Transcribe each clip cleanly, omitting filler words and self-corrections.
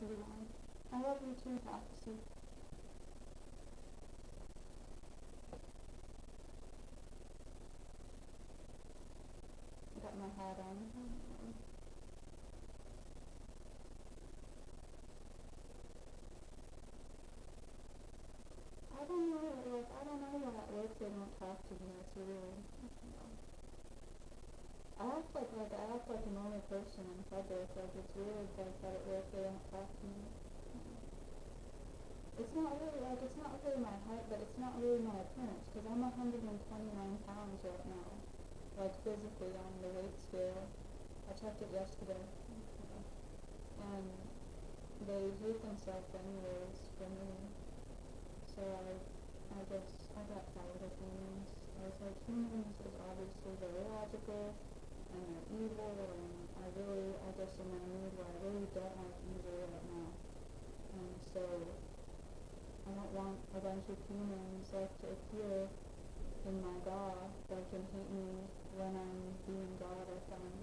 everyone. I love you too, Prophecy. I got my hat on. I don't know, I don't know when at work they don't talk to me. It's really, I act like a normal person in public. Like it's weird that at work they don't talk to me. It's not really my height, but it's not really my appearance, because I'm 129 pounds right now, like physically on the weight scale. I checked it yesterday, and they hate themselves anyways for me. So I got tired of humans. I was like, humans is obviously very logical, and they're evil, and I just am in a mood where I really don't like evil right now. And so I don't want a bunch of humans like to appear in my God, like and hate me when I'm being God, I find.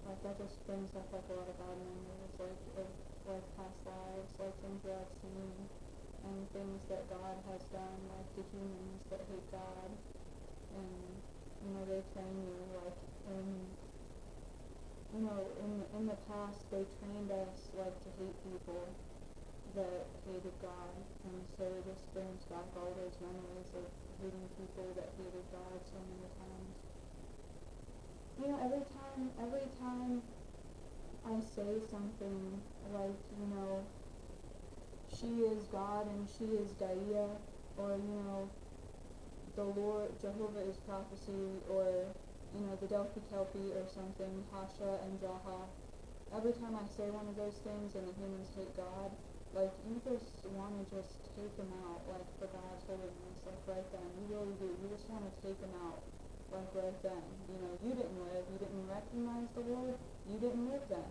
Like that just brings up like a lot of bad memories, like of like past lives, like things that I've seen, and things that God has done, like to humans that hate God. And they train you like in the past they trained us like to hate people that hated God, and so it just brings back all those memories of hating people that hated God so many times. Every time I say something like, she is God and she is Gaia, or, the Lord, Jehovah is prophecy, or, the Delphi Kelpie or something, Hasha and Jaha. Every time I say one of those things and the humans hate God, like, you just want to just take them out, like, for God's holiness, like, right then. You really do. You just want to take them out, like, right then. You didn't live. You didn't recognize the Lord. You didn't live then.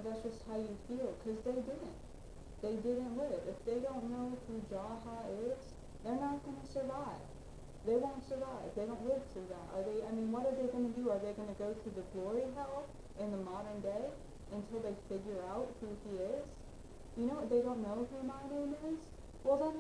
That's just how you feel, because they didn't. They didn't live. If they don't know who Jaha is, they're not going to survive. They won't survive. They don't live through that. What are they going to do? Are they going to go through the glory hell in the modern day until they figure out who he is? They don't know who my name is? Well, then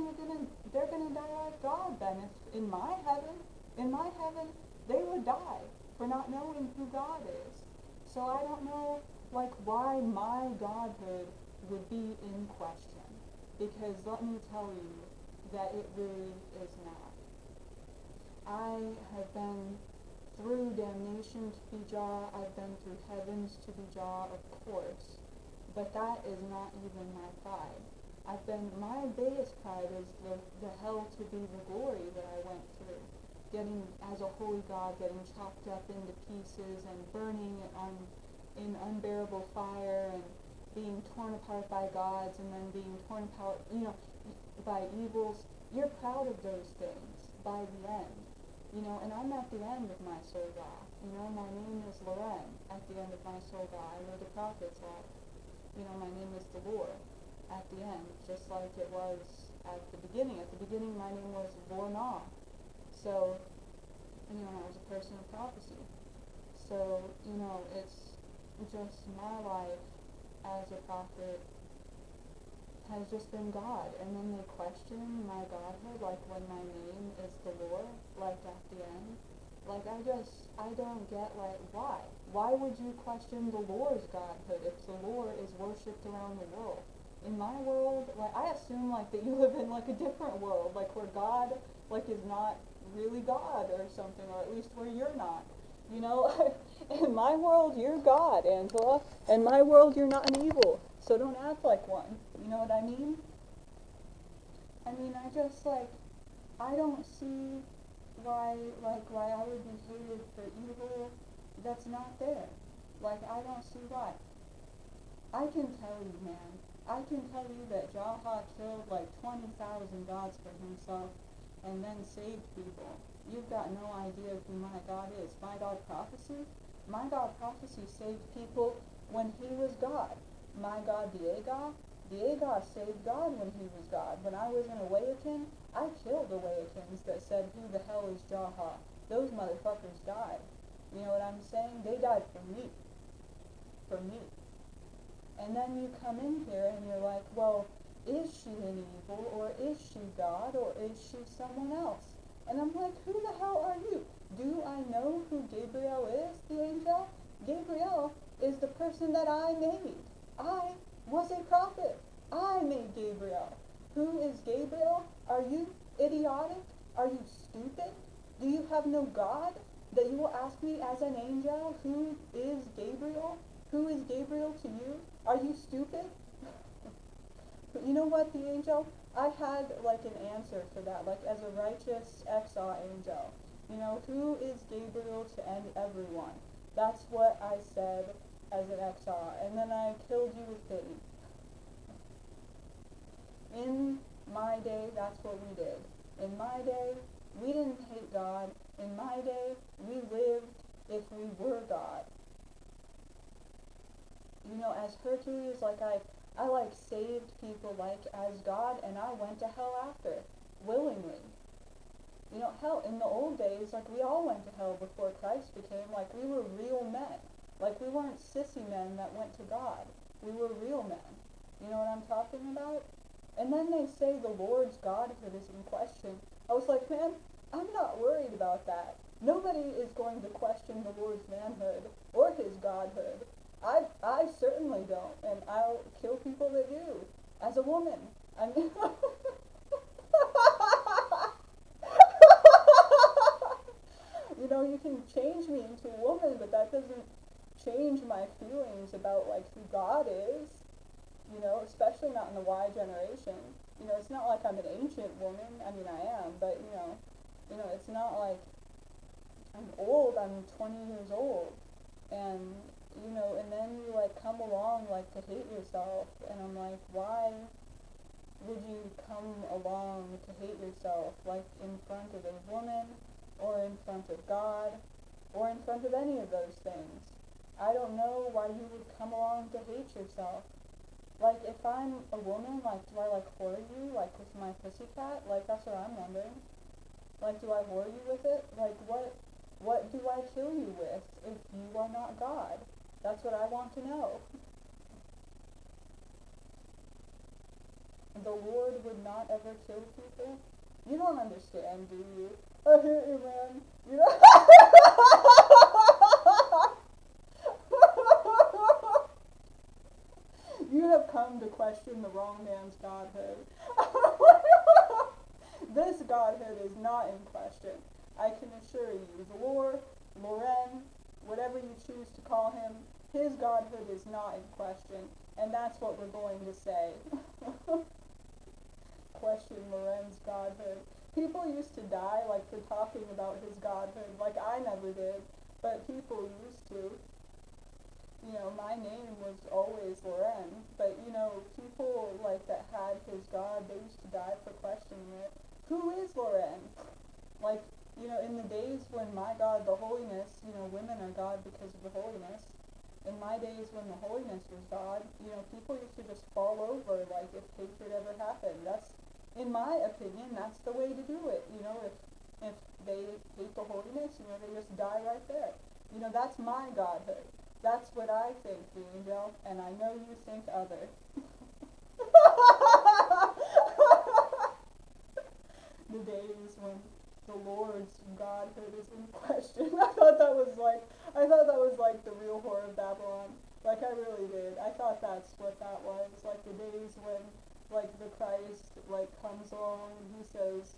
they're gonna die like God then. If in my heaven, they would die for not knowing who God is. So I don't know, like, why my godhood would be in question. Because let me tell you that it really is not. I have been through damnation to be Jah. I've been through heavens to be Jah, of course. But that is not even my pride. My biggest pride is the hell to be the glory that I went through. Getting, as a holy God, getting chopped up into pieces and burning in unbearable fire and being torn apart by gods and then being torn apart, by evils. You're proud of those things by the end. And I'm at the end of my soul God. My name is Laur at the end of my soul God. I know the prophets are. My name is the Laur at the end, just like it was at the beginning. At the beginning, my name was Laur. So, I was a person of prophecy. So, it's just my life as a prophet has just been God. And then they question my godhood, like when my name is the Laur, like at the end. Like, I don't get, like, why? Why would you question the Laur's godhood if the Laur is worshipped around the world? In my world, like, I assume, like, that you live in, like, a different world, like, where God, like, is not really God or something, or at least where you're not. In my world, you're God, Angela. In my world, you're not an evil, so don't act like one. You know what I mean? I just, like, I don't see why I would be hated for evil that's not there. Like, I don't see why. I can tell you, man. I can tell you that Jaha killed like 20,000 gods for himself and then saved people. You've got no idea who my God is. My God Prophecy? My God Prophecy saved people when he was God. My God Diego saved God when he was God. When I was an Awaken, I killed Awakens that said, who the hell is Jaha? Those motherfuckers died. You know what I'm saying? They died for me. For me. And then you come in here and you're like, well, is she an evil, or is she God, or is she someone else? And I'm like, who the hell are you? Do I know who Gabriel is, the angel? Gabriel is the person that I made. I was a prophet. I made Gabriel. Who is Gabriel? Are you idiotic? Are you stupid? Do you have no God that you will ask me as an angel, who is Gabriel? Who is Gabriel to you? Are you stupid? But you know what, the angel? I had like an answer for that, like as a righteous exile angel. You know, who is Gabriel to end everyone? That's what I said as an exile. And then I killed you with pity. In my day, that's what we did. In my day, we didn't hate God. In my day, we lived if we were God. You know, as Hercules, like I saved people like as God, and I went to hell after, willingly. You know, hell, in the old days, like we all went to hell before Christ became, like we were real men. Like we weren't sissy men that went to God. We were real men. You know what I'm talking about? And then they say the Lord's Godhood is in question. I was like, man, I'm not worried about that. Nobody is going to question the Lord's manhood or his Godhood. I certainly don't, and I'll kill people that do. As a woman. I mean, you know, you can change me into a woman, but that doesn't change my feelings about, like, who God is. You know, especially not in the Y generation. You know, it's not like I'm an ancient woman. I mean, I am, but, you know, it's not like I'm old. I'm 20 years old. And, you know, and then you, like, come along, like, to hate yourself. And I'm like, why would you come along to hate yourself, like, in front of a woman, or in front of God, or in front of any of those things? I don't know why you would come along to hate yourself. Like, if I'm a woman, like, do I, like, whore you, like, with my pussycat? Like, that's what I'm wondering. Like, do I whore you with it? Like, what do I kill you with if you are not God? That's what I want to know. The Lord would not ever kill people? You don't understand, do you? I hate you, man. You know? You have come to question the wrong man's Godhood. This Godhood is not in question. I can assure you, the Laur, Lauren, whatever you choose to call him, his Godhood is not in question. And that's what we're going to say. Question Lauren's Godhood. People used to die, like, for talking about his Godhood. Like, I never did, but people used to. You know, my name was always Lauren, but, you know, people, like, that had his God, they used to die for questioning it. Who is Lauren? Like, you know, in the days when my God, the Holiness, you know, women are God because of the Holiness. In my days when the Holiness was God, you know, people used to just fall over, like, if hatred ever happened. That's, in my opinion, that's the way to do it. You know, if they hate the Holiness, you know, they just die right there. You know, that's my Godhood. That's what I think, the angel, and I know you think other. The days when the Lord's Godhood is in question. I thought that was like the real horror of Babylon. Like, I really did. I thought that's what that was. Like, the days when, like, the Christ, like, comes along and he says,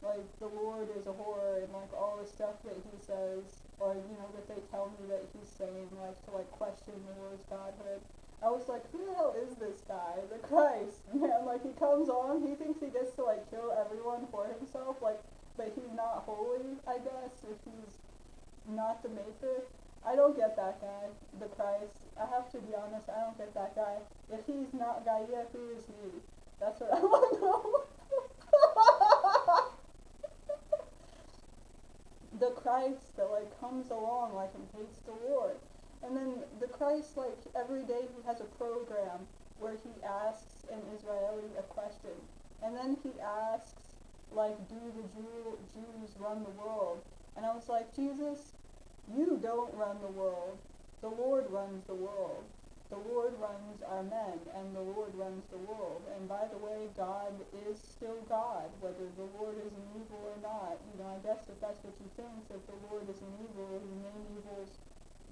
like, the Lord is a whore, and, like, all the stuff that he says, or, you know, that they tell me that he's saying, like, to, like, question the Lord's Godhood. I was like, who the hell is this guy? The Christ, man. Like, he comes on, he thinks he gets to, like, kill everyone for himself, like, but he's not holy, I guess, if he's not the maker. I don't get that guy, the Christ. I have to be honest, I don't get that guy. If he's not Gaia, who is he? That's what I want to know. The Christ that, like, comes along, like, and hates the Lord. And then the Christ, like, every day he has a program where he asks an Israeli a question. And then he asks, like, do the Jews run the world? And I was like, Jesus, you don't run the world. The Lord runs the world. The Lord runs our men, and the Lord runs the world. And by the way, God is still God, whether the Lord is an evil or not. I guess if that's what you think, if the Lord is an evil, his name evil's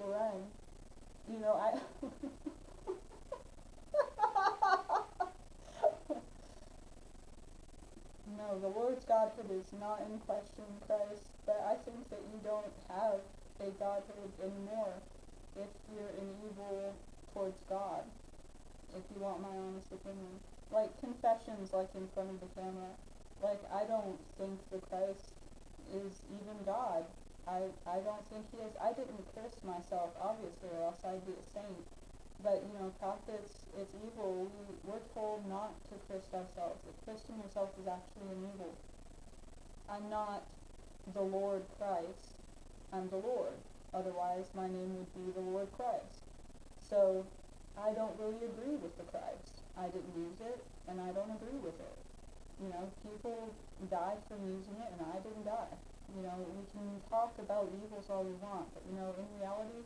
Lauren. I... No, the Lord's Godhood is not in question, Christ, but I think that you don't have a Godhood anymore if you're in evil towards God, if you want my honest opinion. Like confessions, like in front of the camera. Like, I don't think the Christ is even God. I don't think he is. I didn't curse myself, obviously, or else I'd be a saint. But, prophets, it's evil. We're told not to curse ourselves. That cursing yourself is actually an evil. I'm not the Lord Christ. I'm the Lord. Otherwise, my name would be the Lord Christ. So, I don't really agree with the Christ. I didn't use it, and I don't agree with it. People died from using it, and I didn't die. We can talk about evils all we want, but, in reality,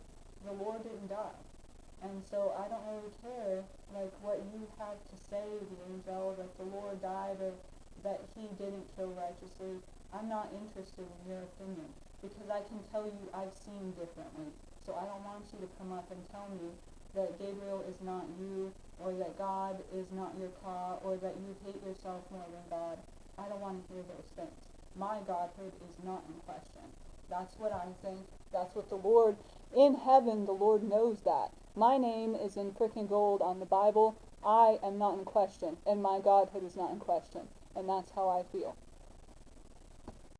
the Lord didn't die. And so I don't really care, what you have to say, the angel, that the Lord died or that he didn't kill righteously. I'm not interested in your opinion, because I can tell you I've seen differently. So I don't want you to come up and tell me that Gabriel is not you, or that God is not your Ka, or that you hate yourself more than God. I don't want to hear those things. My Godhood is not in question. That's what I think. That's what the Lord, in heaven, the Lord knows that. My name is in frickin' gold on the Bible. I am not in question, and my Godhood is not in question. And that's how I feel.